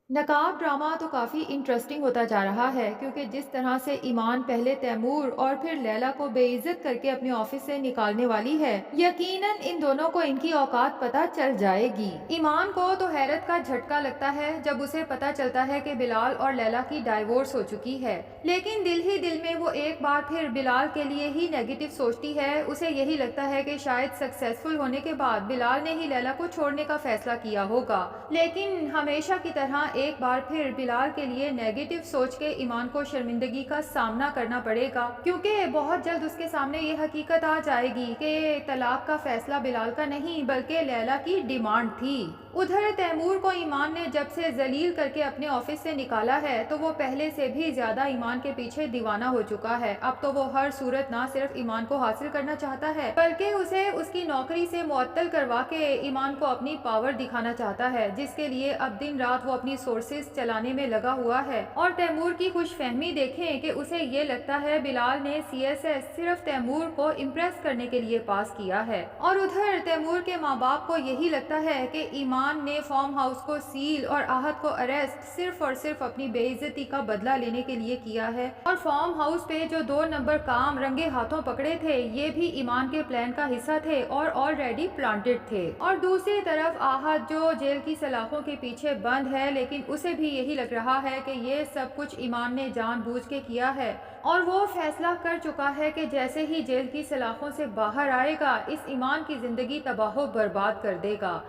نقاب ڈرامہ تو کافی انٹرسٹنگ ہوتا جا رہا ہے کیونکہ جس طرح سے ایمان پہلے تیمور اور پھر لیلا کو بے عزت کر کے اپنے آفس سے نکالنے والی ہے، یقیناً ان دونوں کو ان کی اوقات پتہ چل جائے گی۔ ایمان کو تو حیرت کا جھٹکا لگتا ہے جب اسے پتہ چلتا ہے کہ بلال اور لیلا کی ڈائیورس ہو چکی ہے، لیکن دل ہی دل میں وہ ایک بار پھر بلال کے لیے ہی نیگیٹو سوچتی ہے۔ اسے یہی لگتا ہے کہ شاید سکسیسفل ہونے کے بعد بلال نے ہی لیلا کو چھوڑنے کا فیصلہ کیا ہوگا، لیکن ہمیشہ کی طرح ایک بار پھر بلال کے لیے نیگیٹو سوچ کے ایمان کو شرمندگی کا سامنا کرنا پڑے گا، کیونکہ بہت جلد اس کے سامنے یہ حقیقت آ جائے گی کہ طلاق کا فیصلہ بلال کا نہیں بلکہ لیلا کی ڈیمانڈ تھی۔ ادھر تیمور کو ایمان نے جب سے ذلیل کر کے اپنے آفس سے نکالا ہے تو وہ پہلے سے بھی زیادہ ایمان کے پیچھے دیوانہ ہو چکا ہے۔ اب تو وہ ہر صورت نہ صرف ایمان کو حاصل کرنا چاہتا ہے بلکہ اسے اس کی نوکری سے معطل کروا کے ایمان کو اپنی پاور دکھانا چاہتا ہے، جس کے لیے اب دن رات وہ اپنی سورسز چلانے میں لگا ہوا ہے۔ اور تیمور کی خوش فہمی دیکھیں کہ اسے یہ لگتا ہے بلال نے سی ایس ایس صرف تیمور کو امپریس کرنے کے لیے پاس کیا ہے، اور ادھر تیمور کے ماں باپ کو یہی لگتا ہے کہ ایمان نے فارم ہاؤس کو سیل اور آہت کو اریسٹ صرف اور صرف اپنی بے عزتی کا بدلہ لینے کے لیے کیا ہے، اور فارم ہاؤس پہ جو 2 نمبر کام رنگے ہاتھوں پکڑے تھے یہ بھی ایمان کے پلان کا حصہ تھے اور آلریڈی پلانٹڈ تھے۔ اور دوسری طرف آہت جو جیل کی سلاخوں کے پیچھے بند ہے، لیکن اسے بھی یہی لگ رہا ہے کہ یہ سب کچھ ایمان نے جان بوجھ کے کیا ہے، اور وہ فیصلہ کر چکا ہے کہ جیسے ہی جیل کی سلاخوں سے باہر آئے گا اس ایمان کی زندگی تباہ و برباد کر دے گا۔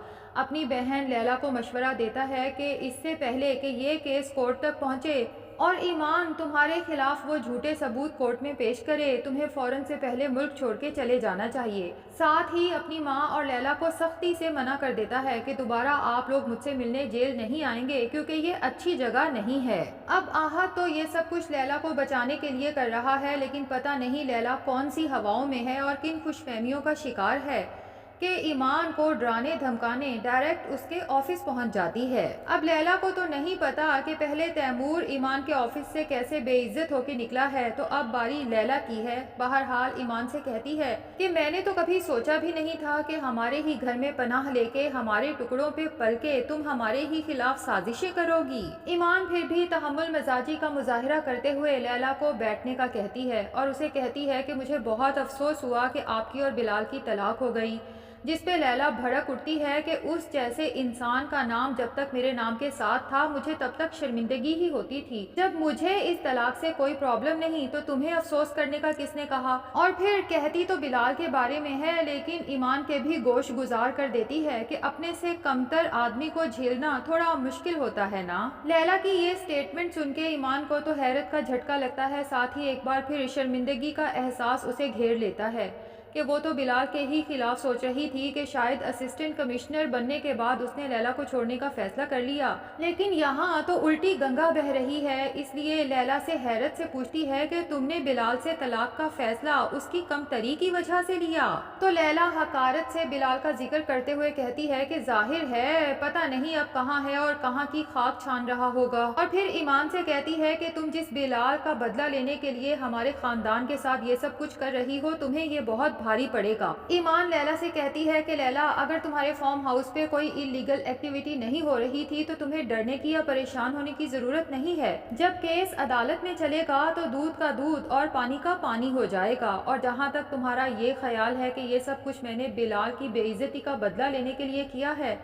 اپنی بہن لیلا کو مشورہ دیتا ہے کہ اس سے پہلے کہ یہ کیس کورٹ تک پہنچے اور ایمان تمہارے خلاف وہ جھوٹے ثبوت کورٹ میں پیش کرے، تمہیں فوراً سے پہلے ملک چھوڑ کے چلے جانا چاہیے۔ ساتھ ہی اپنی ماں اور لیلا کو سختی سے منع کر دیتا ہے کہ دوبارہ آپ لوگ مجھ سے ملنے جیل نہیں آئیں گے کیونکہ یہ اچھی جگہ نہیں ہے۔ اب آہت تو یہ سب کچھ لیلا کو بچانے کے لیے کر رہا ہے، لیکن پتہ نہیں لیلا کون سی ہواؤں میں ہے اور کن خوش فہمیوں کا شکار ہے کہ ایمان کو ڈرانے دھمکانے ڈائریکٹ اس کے آفس پہنچ جاتی ہے۔ اب لیلا کو تو نہیں پتا کہ پہلے تیمور ایمان کے آفس سے کیسے بے عزت ہو کے نکلا ہے، تو اب باری لیلا کی ہے۔ بہرحال ایمان سے کہتی ہے کہ میں نے تو کبھی سوچا بھی نہیں تھا کہ ہمارے ہی گھر میں پناہ لے کے ہمارے ٹکڑوں پہ پل کے تم ہمارے ہی خلاف سازشیں کرو گی۔ ایمان پھر بھی تحمل مزاجی کا مظاہرہ کرتے ہوئے لیلا کو بیٹھنے کا کہتی ہے اور اسے کہتی ہے کہ مجھے بہت افسوس ہوا کہ آپ کی اور بلال کی طلاق ہو گئی، جس پہ لیلا بھڑک اٹھتی ہے کہ اس جیسے انسان کا نام جب تک میرے نام کے ساتھ تھا مجھے تب تک شرمندگی ہی ہوتی تھی، جب مجھے اس طلاق سے کوئی پرابلم نہیں تو تمہیں افسوس کرنے کا کس نے کہا؟ اور پھر کہتی تو بلال کے بارے میں ہے، لیکن ایمان کے بھی گوش گزار کر دیتی ہے کہ اپنے سے کمتر آدمی کو جھیلنا تھوڑا مشکل ہوتا ہے نا۔ لیلا کی یہ سٹیٹمنٹ سن کے ایمان کو تو حیرت کا جھٹکا لگتا ہے، ساتھ ہی ایک بار پھر شرمندگی کا احساس اسے گھیر لیتا ہے کہ وہ تو بلال کے ہی خلاف سوچ رہی تھی کہ شاید اسسٹنٹ کمشنر بننے کے بعد اس نے لیلا کو چھوڑنے کا فیصلہ کر لیا، لیکن یہاں تو الٹی گنگا بہہ رہی ہے۔ اس لیے لیلا سے حیرت سے پوچھتی ہے کہ تم نے بلال سے طلاق کا فیصلہ اس کی کمتری کی وجہ سے لیا؟ تو لیلا حقارت سے بلال کا ذکر کرتے ہوئے کہتی ہے کہ ظاہر ہے پتہ نہیں اب کہاں ہے اور کہاں کی خاک چھان رہا ہوگا، اور پھر ایمان سے کہتی ہے کہ تم جس بلال کا بدلہ لینے کے لیے ہمارے خاندان کے ساتھ یہ سب کچھ کر رہی ہو تمہیں یہ بہت بھاری پڑے گا۔ ایمان لیلا سے کہتی ہے کہ لیلا اگر تمہارے فارم ہاؤس پہ کوئی انلیگل ایکٹیویٹی نہیں ہو رہی تھی تو تمہیں ڈرنے کی یا پریشان ہونے کی ضرورت نہیں ہے، جب کیس عدالت میں چلے گا تو دودھ کا دودھ اور پانی کا پانی ہو جائے گا، اور جہاں تک تمہارا یہ خیال ہے کہ یہ سب کچھ میں نے بلال کی بے عزتی کا بدلہ لینے کے لیے کیا ہے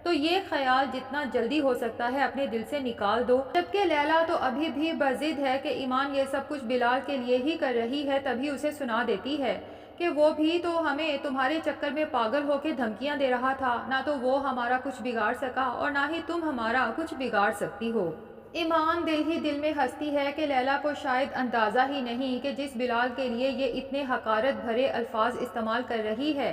تو یہ خیال جتنا جلدی ہو سکتا ہے اپنے دل سے نکال دو۔ جبکہ لیلا تو ابھی بھی بضد ہے کہ ایمان یہ سب کچھ بلال کے لیے ہی کر رہی ہے، تبھی اسے سنا دیتی ہے کہ وہ بھی تو ہمیں تمہارے چکر میں پاگل ہو کے دھمکیاں دے رہا تھا، نہ تو وہ ہمارا کچھ بگاڑ سکا اور نہ ہی تم ہمارا کچھ بگاڑ سکتی ہو۔ ایمان دل ہی دل میں ہنستی ہے کہ لیلا کو شاید اندازہ ہی نہیں کہ جس بلال کے لیے یہ اتنے حقارت بھرے الفاظ استعمال کر رہی ہے،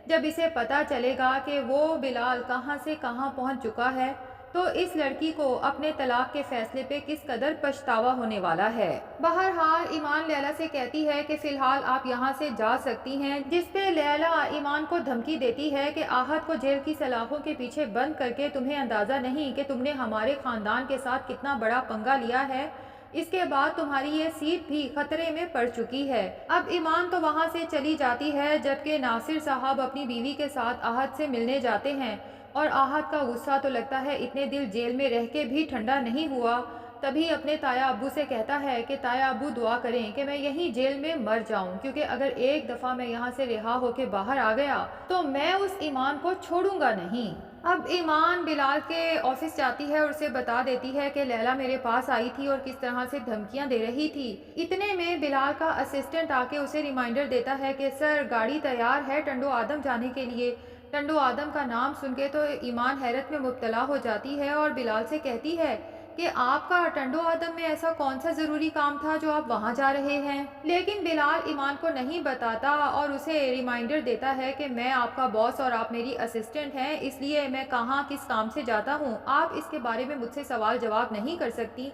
جب اسے پتہ چلے گا کہ وہ بلال کہاں سے کہاں پہنچ چکا ہے تو اس لڑکی کو اپنے طلاق کے فیصلے پہ کس قدر پچھتاوا ہونے والا ہے۔ بہرحال ایمان لیلا سے کہتی ہے کہ فی الحال آپ یہاں سے جا سکتی ہیں، جس پہ لیلا ایمان کو دھمکی دیتی ہے کہ آہت کو جیل کی سلاخوں کے پیچھے بند کر کے تمہیں اندازہ نہیں کہ تم نے ہمارے خاندان کے ساتھ کتنا بڑا پنگا لیا ہے، اس کے بعد تمہاری یہ سیٹ بھی خطرے میں پڑ چکی ہے۔ اب ایمان تو وہاں سے چلی جاتی ہے، جبکہ ناصر صاحب اپنی بیوی کے ساتھ آہت سے ملنے جاتے ہیں، اور آہت کا غصہ تو لگتا ہے اتنے دن جیل میں رہ کے بھی ٹھنڈا نہیں ہوا۔ تبھی اپنے تایا ابو سے کہتا ہے کہ تایا ابو دعا کریں کہ میں یہیں جیل میں مر جاؤں، کیونکہ اگر ایک دفعہ میں یہاں سے رہا ہو کے باہر آ گیا تو میں اس ایمان کو چھوڑوں گا نہیں۔ اب ایمان بلال کے آفس جاتی ہے اور اسے بتا دیتی ہے کہ لیلا میرے پاس آئی تھی اور کس طرح سے دھمکیاں دے رہی تھی۔ اتنے میں بلال کا اسسٹنٹ آ کے اسے ریمائنڈر دیتا ہے کہ سر گاڑی تیار ہے ٹنڈو آدم جانے کے لیے۔ ٹنڈو آدم کا نام سن کے تو ایمان حیرت میں مبتلا ہو جاتی ہے اور بلال سے کہتی ہے کہ آپ کا ٹنڈو آدم میں ایسا کون سا ضروری کام تھا جو آپ وہاں جا رہے ہیں۔ لیکن بلال ایمان کو نہیں بتاتا اور اسے ریمائنڈر دیتا ہے کہ میں آپ کا باس اور آپ میری اسسٹنٹ ہیں، اس لیے میں کہاں کس کام سے جاتا ہوں آپ اس کے بارے میں مجھ سے سوال جواب نہیں کر سکتی۔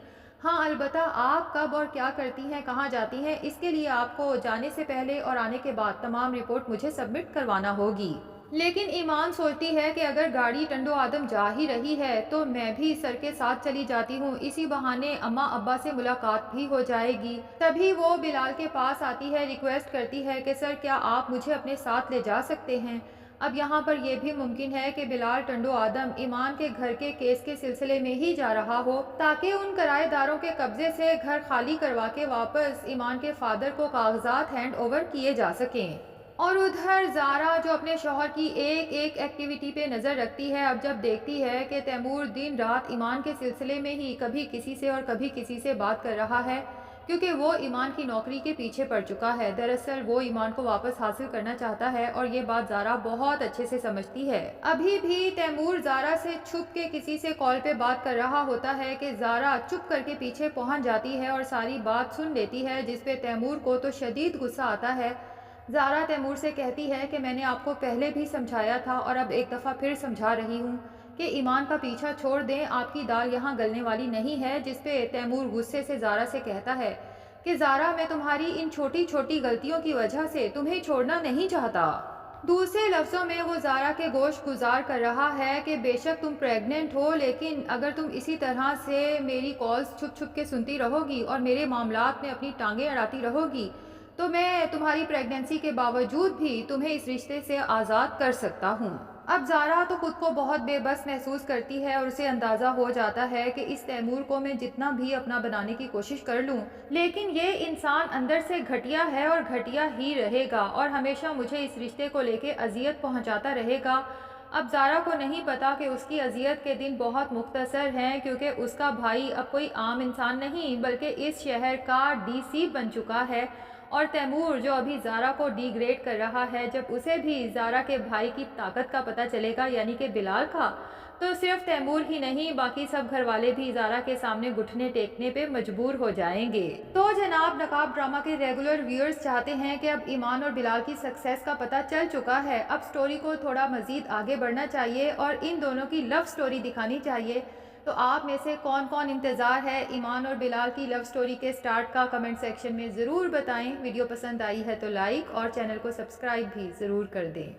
ہاں البتہ آپ کب اور کیا کرتی ہیں، کہاں جاتی ہیں، اس کے لیے آپ کو جانے سے پہلے اور آنے کے بعد تمام رپورٹ مجھے سبمٹ کروانا ہوگی۔ لیکن ایمان سوچتی ہے کہ اگر گاڑی ٹنڈو آدم جا ہی رہی ہے تو میں بھی سر کے ساتھ چلی جاتی ہوں، اسی بہانے اماں ابا سے ملاقات بھی ہو جائے گی۔ تبھی وہ بلال کے پاس آتی ہے، ریکویسٹ کرتی ہے کہ سر کیا آپ مجھے اپنے ساتھ لے جا سکتے ہیں۔ اب یہاں پر یہ بھی ممکن ہے کہ بلال ٹنڈو آدم ایمان کے گھر کے کیس کے سلسلے میں ہی جا رہا ہو، تاکہ ان کرایہ داروں کے قبضے سے گھر خالی کروا کے واپس ایمان کے فادر کو کاغذات ہینڈ اوور کیے جا سکیں۔ اور ادھر زارا جو اپنے شوہر کی ایک ایک ایکٹیویٹی پہ نظر رکھتی ہے، اب جب دیکھتی ہے کہ تیمور دن رات ایمان کے سلسلے میں ہی کبھی کسی سے اور کبھی کسی سے بات کر رہا ہے، کیونکہ وہ ایمان کی نوکری کے پیچھے پڑ چکا ہے۔ دراصل وہ ایمان کو واپس حاصل کرنا چاہتا ہے اور یہ بات زارا بہت اچھے سے سمجھتی ہے۔ ابھی بھی تیمور زارا سے چھپ کے کسی سے کال پہ بات کر رہا ہوتا ہے کہ زارا چپ کر کے پیچھے پہنچ جاتی ہے اور ساری بات سن لیتی ہے، جس پہ تیمور کو تو شدید غصہ آتا ہے۔ زارا تیمور سے کہتی ہے کہ میں نے آپ کو پہلے بھی سمجھایا تھا اور اب ایک دفعہ پھر سمجھا رہی ہوں کہ ایمان کا پیچھا چھوڑ دیں، آپ کی دال یہاں گلنے والی نہیں ہے، جس پہ تیمور غصے سے زارا سے کہتا ہے کہ زارا میں تمہاری ان چھوٹی چھوٹی غلطیوں کی وجہ سے تمہیں چھوڑنا نہیں چاہتا۔ دوسرے لفظوں میں وہ زارا کے گوش گزار کر رہا ہے کہ بے شک تم پریگننٹ ہو، لیکن اگر تم اسی طرح سے میری کالز چھپ چھپ کے سنتی رہو گی اور میرے معاملات میں اپنی ٹانگیں اڑاتی رہو گی تو میں تمہاری پریگننسی کے باوجود بھی تمہیں اس رشتے سے آزاد کر سکتا ہوں۔ اب زارا تو خود کو بہت بے بس محسوس کرتی ہے اور اسے اندازہ ہو جاتا ہے کہ اس تیمور کو میں جتنا بھی اپنا بنانے کی کوشش کر لوں، لیکن یہ انسان اندر سے گھٹیا ہے اور گھٹیا ہی رہے گا اور ہمیشہ مجھے اس رشتے کو لے کے اذیت پہنچاتا رہے گا۔ اب زارا کو نہیں پتا کہ اس کی اذیت کے دن بہت مختصر ہیں، کیونکہ اس کا بھائی اب کوئی عام انسان نہیں بلکہ اس شہر کا DC بن چکا ہے، اور تیمور جو ابھی زارا کو ڈی گریڈ کر رہا ہے، جب اسے بھی زارا کے بھائی کی طاقت کا پتہ چلے گا، یعنی کہ بلال کا، تو صرف تیمور ہی نہیں باقی سب گھر والے بھی زارا کے سامنے گھٹنے ٹیکنے پہ مجبور ہو جائیں گے۔ تو جناب نقاب ڈرامہ کے ریگولر ویورز چاہتے ہیں کہ اب ایمان اور بلال کی سکسیس کا پتہ چل چکا ہے، اب سٹوری کو تھوڑا مزید آگے بڑھنا چاہیے اور ان دونوں کی لو سٹوری دکھانی چاہیے۔ تو آپ میں سے کون کون انتظار ہے ایمان اور بلال کی لو سٹوری کے سٹارٹ کا، کمنٹ سیکشن میں ضرور بتائیں۔ ویڈیو پسند آئی ہے تو لائک اور چینل کو سبسکرائب بھی ضرور کر دیں۔